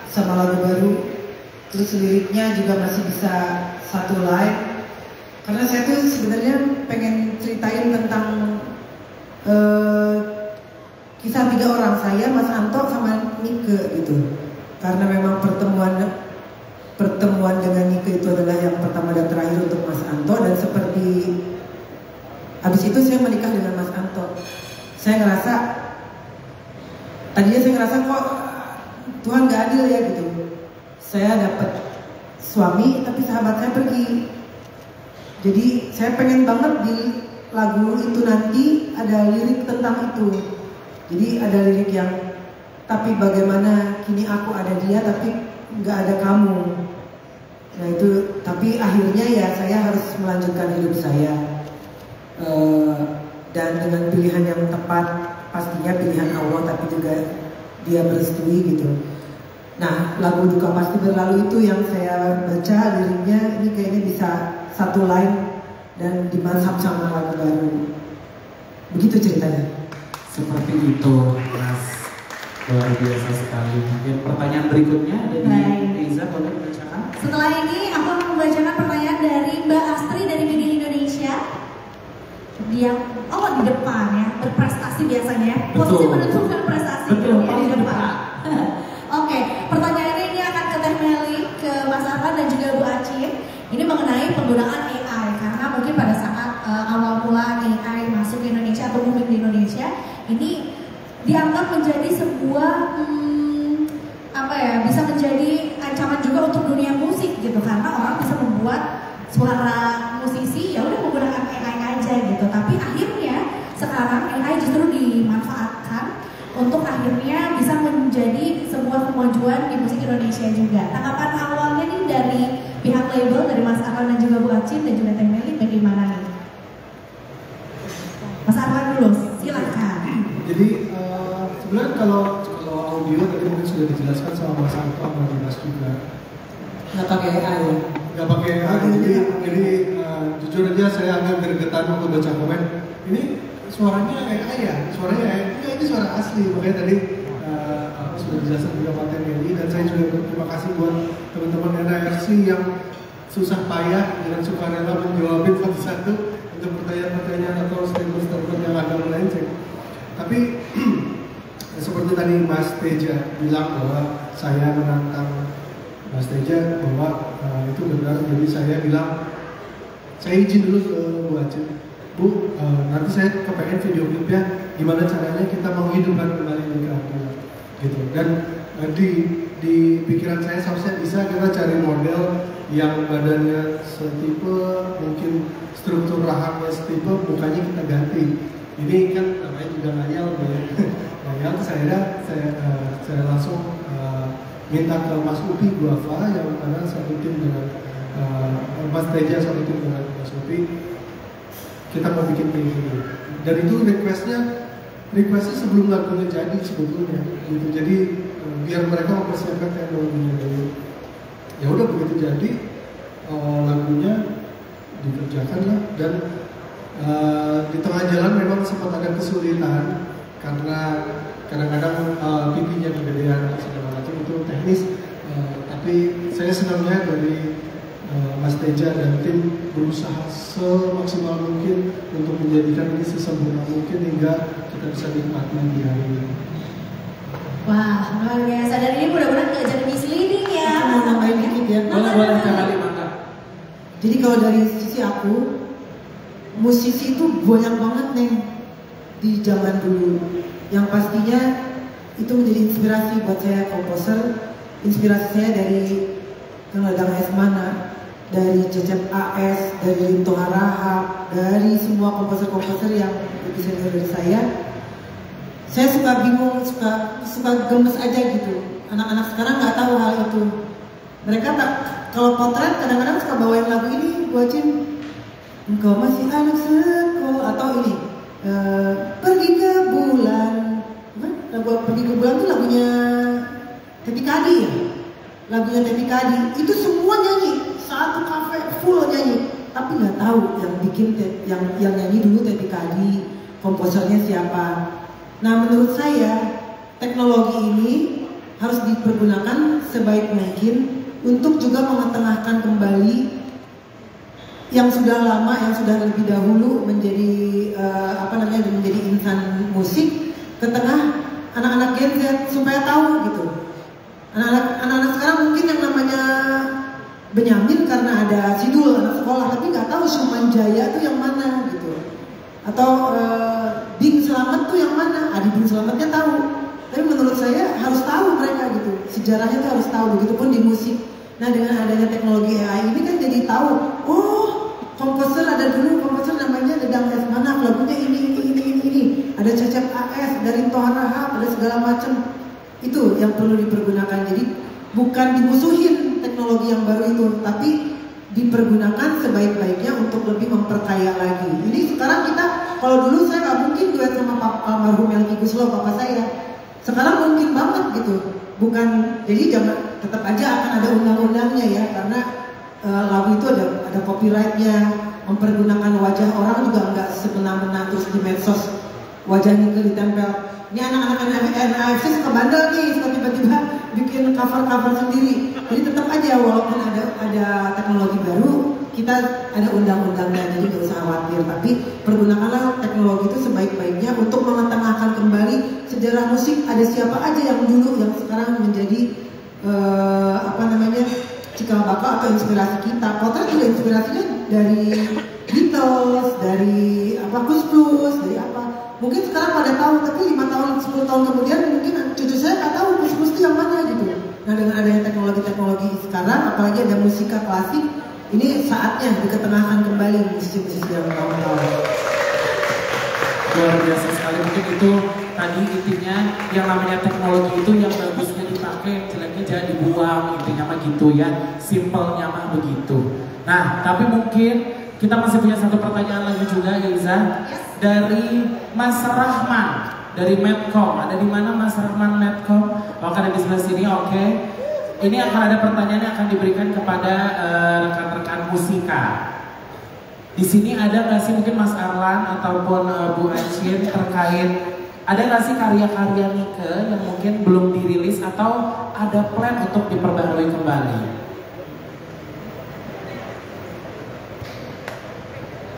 sama lagu baru. Terus liriknya juga masih bisa satu line. Karena saya tuh sebenarnya pengen ceritain tentang kisah 3 orang, saya, Mas Anto, sama Nike gitu. Karena memang pertemuan dengan Nike itu adalah yang pertama dan terakhir untuk Mas Anto. Dan seperti habis itu saya menikah dengan Mas Anto. Tadinya saya ngerasa kok Tuhan gak adil ya gitu. Saya dapat suami tapi sahabat saya pergi. Jadi saya pengen banget di lagu itu nanti ada lirik tentang itu. Jadi ada lirik yang tapi bagaimana kini aku ada dia tapi gak ada kamu. Nah itu, tapi akhirnya ya saya harus melanjutkan hidup saya. Dan dengan pilihan yang tepat, pastinya pilihan Allah, tapi juga dia merestui gitu. Nah, lagu Duka Pasti Berlalu itu yang saya baca liriknya, ini kayaknya bisa satu line dan dimasap sama lagu baru. Begitu ceritanya. Seperti itu, Mas. Luar biasa sekali. Mungkin pertanyaan berikutnya ada di Riza, boleh dibacakan? Setelah ini aku akan membacakan pertanyaan dari Mbak Astri dari Media Indonesia. Dia di depan ya, berprestasi biasanya. Posisi menentukan prestasi. Betul, di depan. Oke, pertanyaannya ini akan ke Teh Meli, ke Mas Arfan dan juga Bu Acin. Ini mengenai penggunaan AI, karena mungkin pada saat awal mula AI masuk ke Indonesia atau booming di Indonesia, ini dianggap menjadi sebuah bisa menjadi ancaman juga untuk dunia musik gitu, karena orang bisa membuat suara musisi ya udah menggunakan AI aja gitu. Tapi akhirnya sekarang AI justru dimanfaatkan untuk akhirnya bisa menjadi sebuah kemajuan di musik Indonesia juga. Tanggapan awalnya nih dari pihak label, dari Mas Arfan dan juga Bu Acin dan juga Teh Meli, bagaimana nih? Mas Arfan dulu, silakan. Jadi sebenarnya kalau audio tadi mungkin sudah dijelaskan sama Mas Anto sama Mas juga. Nggak pakai AI ya? Nggak pakai AI. Jadi jujur aja saya agak gregetan waktu baca komen. Ini suaranya AI ya? Suaranya AI? Enggak, ini suara asli. Makanya tadi aku sudah dijelaskan juga Pak Meli, dan saya juga terima kasih buat teman-teman NRC yang susah payah dengan sukarela menjawabin satu-satu untuk pertanyaan-pertanyaan atau statement-statement yang agak melenceng. Tapi seperti tadi Mas Teja bilang bahwa saya menantang Mas Teja bahwa itu benar. Jadi saya bilang, saya izin dulu ke Bu Acin, Bu, nanti saya kepengen video klipnya gimana caranya kita menghidupkan kembali nikah gitu. Dan di pikiran saya seharusnya bisa kita cari model yang badannya setipe, mungkin struktur rahangnya setipe, mukanya kita ganti. Ini kan namanya juga ngayal ya. Ngayal saya langsung minta ke Mas Upi Guava yang mana satu tim dengan Mas Teja, satu tim dengan Mas Upi. Kita mau bikin kayak gini. Dan itu requestnya sebelum lagunya jadi sebetulnya gitu. Jadi biar mereka mempersiapkan teknologinya dulu. Ya udah begitu jadi lagunya dikerjakan lah. Dan di tengah jalan memang sempat ada kesulitan karena kadang-kadang pipinya kegedean segala macam, itu teknis. Tapi saya senangnya dari Mas Teja dan tim berusaha semaksimal mungkin untuk menjadikan ini sesempurna mungkin hingga kita bisa nikmati di hari ini. Wah, luar biasa. Dan ini mudah-mudahan nggak jadi misleading ya. Aku mau nambahin dikit ya. Boleh sekali, maka. Jadi kalau dari sisi aku, musisi itu banyak banget nih di zaman dulu. Yang pastinya itu menjadi inspirasi buat saya komposer. Inspirasi saya dari Kang Dadang Esmana, dari Cecep AS, dari Linto Harahap, dari semua komposer-komposer yang lebih senior dari saya. Saya suka bingung, suka gemes aja gitu. Anak-anak sekarang nggak tahu hal itu. Mereka kalau potret kadang-kadang suka bawain lagu ini, Bu Acin, engkau masih anak sekolah, atau ini pergi ke bulan. Lagu pergi ke bulan itu lagunya Tepi Kadi ya. Lagunya Tepi Kadi itu semua nyanyi, satu kafe full nyanyi. Tapi nggak tahu yang bikin yang nyanyi dulu Tepi Kadi, komposernya siapa. Nah menurut saya teknologi ini harus dipergunakan sebaik mungkin untuk juga mengetengahkan kembali yang sudah lama, yang sudah lebih dahulu menjadi menjadi insan musik ke tengah anak-anak Gen Z supaya tahu gitu. Anak-anak sekarang mungkin yang namanya Benyamin karena ada Sidul anak sekolah, tapi nggak tahu Suman Jaya itu yang mana gitu. Atau Bing Slamet tuh yang mana? Adi Bing Slametnya tahu. Tapi menurut saya harus tahu mereka gitu. Sejarahnya tuh harus tahu. Begitupun di musik. Nah dengan adanya teknologi AI ini kan jadi tahu. Oh, komposer ada dulu komposer namanya Dedang Lesmana, lagunya ini. Ada Cecep AS, dari Tohan Rahab, ada segala macam. Itu yang perlu dipergunakan. Jadi bukan dimusuhin teknologi yang baru itu, tapi dipergunakan sebaik-baiknya untuk lebih memperkaya lagi. Ini sekarang kita, kalau dulu saya nggak mungkin duet sama almarhum Melky Guslo, bapak saya. Sekarang mungkin banget gitu. Bukan, jadi tetap aja akan ada undang-undangnya ya, karena lagu itu ada copyrightnya. Mempergunakan wajah orang juga nggak semena-mena terus di medsos wajahnya itu ditempel. Ini anak-anak NFC suka bandel nih, suka tiba-tiba bikin cover-cover sendiri. Jadi tetap aja walaupun ada teknologi baru, kita ada undang-undangnya, jadi nggak usah khawatir. Tapi pergunakanlah teknologi itu sebaik-baiknya untuk mengetengahkan kembali sejarah musik. Ada siapa aja yang dulu, yang sekarang menjadi cikal bakal atau inspirasi kita. Potret juga inspirasinya dari Beatles, dari Kus Plus, dari apa. Mungkin sekarang pada tahu, tapi 5 tahun, 10 tahun kemudian mungkin cucu saya nggak tahu Kus Plus itu yang mana gitu. Nah dengan adanya teknologi-teknologi sekarang, apalagi ada musika klasik, ini saatnya diketengahkan kembali musisi-musisi yang tahun-tahun. Luar biasa sekali, mungkin itu tadi intinya yang namanya teknologi itu yang bagusnya dipakai, jeleknya jangan dibuang, intinya mah gitu ya, simpelnya mah begitu. Nah, tapi mungkin kita masih punya satu pertanyaan lagi juga ya Iza, dari Mas Rahman, dari Medcom. Ada di mana Mas Rahman Medcom? Oh, ada di sebelah sini, oke. Ini akan ada pertanyaan yang akan diberikan kepada rekan-rekan musika. Di sini ada nggak sih mungkin Mas Arlan ataupun Bu Anshin terkait ada nggak sih karya-karya Nike yang mungkin belum dirilis atau ada plan untuk diperbarui kembali?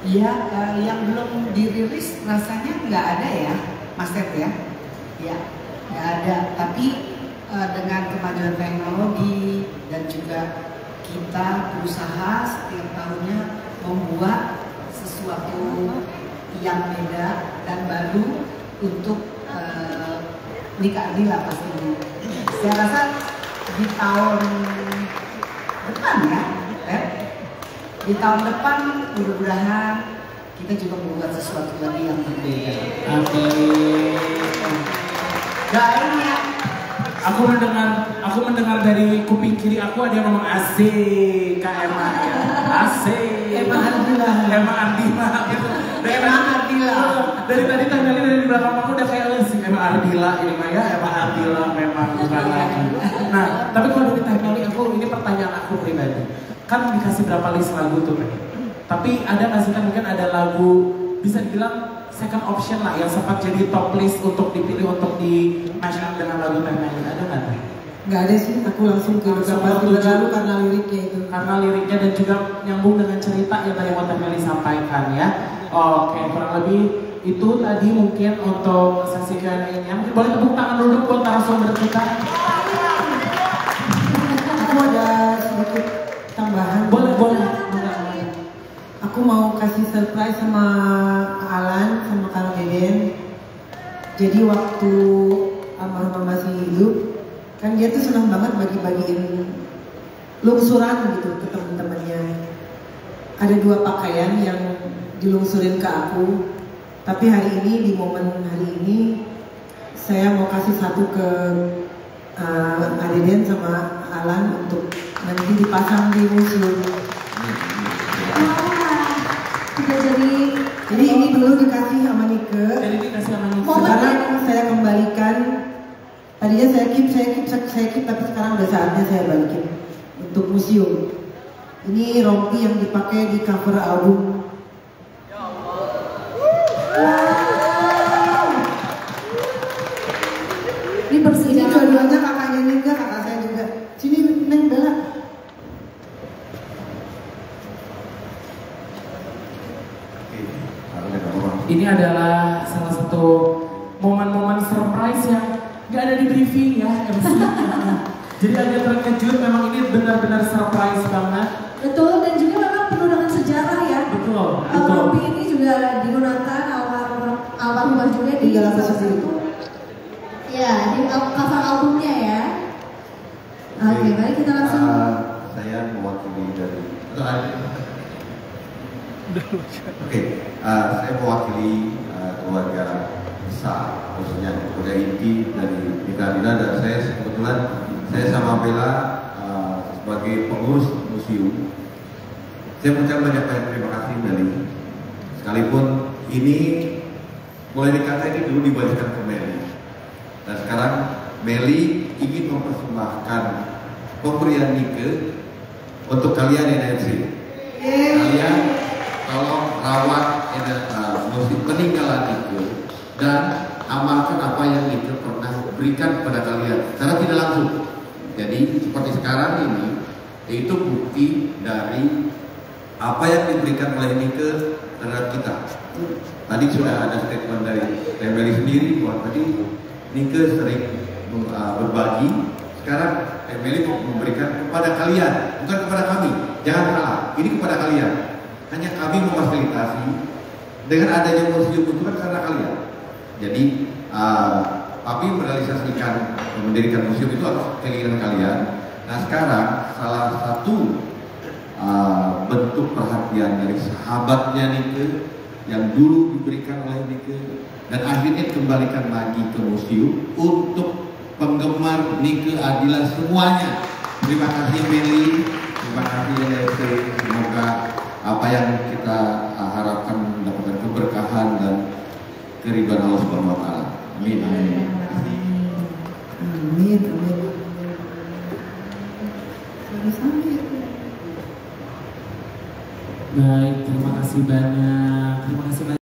Iya, yang belum dirilis rasanya nggak ada ya, Mas Ted ya? Ya, nggak ada. Tapi dengan kemajuan teknologi dan juga kita berusaha setiap tahunnya membuat sesuatu yang beda dan baru untuk Nika Ardila pastinya. Saya rasa di tahun depan ya, di tahun depan mudah-mudahan kita juga membuat sesuatu lagi yang berbeda. Amin. Doain ya. Aku mendengar dari kuping kiri aku ada yang ngomong asik, Kak Emma ya. Asik. Emma Ardila. Emma Ardila gitu. Emma Ardila. Dari tadi tanya dari belakang aku udah kayak si Emma Ardila ini mah ya, Emma Ardila memang bukan lagi. Nah, tapi kalau dari teknologi aku ini pertanyaan aku pribadi. Kan dikasih berapa list lagu tuh kan? Tapi ada nggak sih kan mungkin ada lagu bisa dibilang second option lah yang sempat jadi top list untuk dipilih untuk di mashup dengan lagu teknologi, ada nggak tuh? Nggak ada sih, aku langsung ke beberapa lagu karena liriknya itu. Karena liriknya dan juga nyambung dengan cerita yang tadi Teh Meli sampaikan ya. Oke, kurang lebih itu tadi mungkin untuk sesi Q&A-nya. Mungkin boleh tepuk tangan dulu buat narasumber kita. Aku ada sedikit tambahan. Boleh. Aku mau kasih surprise sama Alan sama Kang Deden. Jadi waktu almarhum masih hidup, kan dia tuh senang banget bagi-bagiin lungsuran gitu ke teman-temannya. Ada 2 pakaian yang dilungsurin ke aku. Tapi hari ini, di momen hari ini, saya mau kasih satu ke Deden sama Alan untuk nanti dipasang di museum. Jadi ini dulu dikasih sama Nike. Jadi dikasih sama Nike. Sekarang saya kembalikan. Tadinya saya keep, tapi sekarang udah saatnya saya balikin untuk museum. Ini rompi yang dipakai di cover album. Ini bersih. Ini dua-duanya kakaknya Nike. ini adalah salah satu momen-momen surprise yang nggak ada di briefing ya MC. Jadi agak terkejut, memang ini benar-benar surprise banget. Betul, dan juga memang penuh dengan sejarah ya. Betul, betul. Rompi ini juga digunakan almarhumah juga di dalam salah satu. Ya, di cover albumnya ya. Oke, baik kita langsung. Saya mewakili dari saya mewakili keluarga besar, khususnya keluarga inti dari Nikarina, dan saya kebetulan sama Bella sebagai pengurus museum. Saya mengucapkan banyak terima kasih Meli. Sekalipun ini mulai dikata ini dulu dibalikkan ke Meli, dan sekarang Meli ingin mempersembahkan pemberian Nike untuk kalian NFC. Kalian tolong rawat musik peninggalan Nike dan amalkan apa yang Nike pernah berikan kepada kalian secara tidak langsung. Jadi seperti sekarang ini, itu bukti dari apa yang diberikan oleh Nike terhadap kita. Tadi sudah ada statement dari Meli sendiri bahwa tadi Nike sering berbagi. Sekarang Meli memberikan kepada kalian, bukan kepada kami. Jangan salah, ini kepada kalian. Hanya kami memfasilitasi. Dengan adanya museum itu kan karena kalian. Jadi kami merealisasikan, mendirikan museum itu atas keinginan kalian. Nah sekarang salah satu bentuk perhatian dari sahabatnya Nike yang dulu diberikan oleh Nike dan akhirnya kembalikan lagi ke museum untuk penggemar Nike Ardila semuanya. Terima kasih Meli, terima kasih NFC. Semoga apa yang kita harapkan mendapatkan keberkahan dan keridhaan Allah Subhanahu wa taala. Amin. Amin. Amin. Baik, terima kasih banyak. Terima kasih banyak.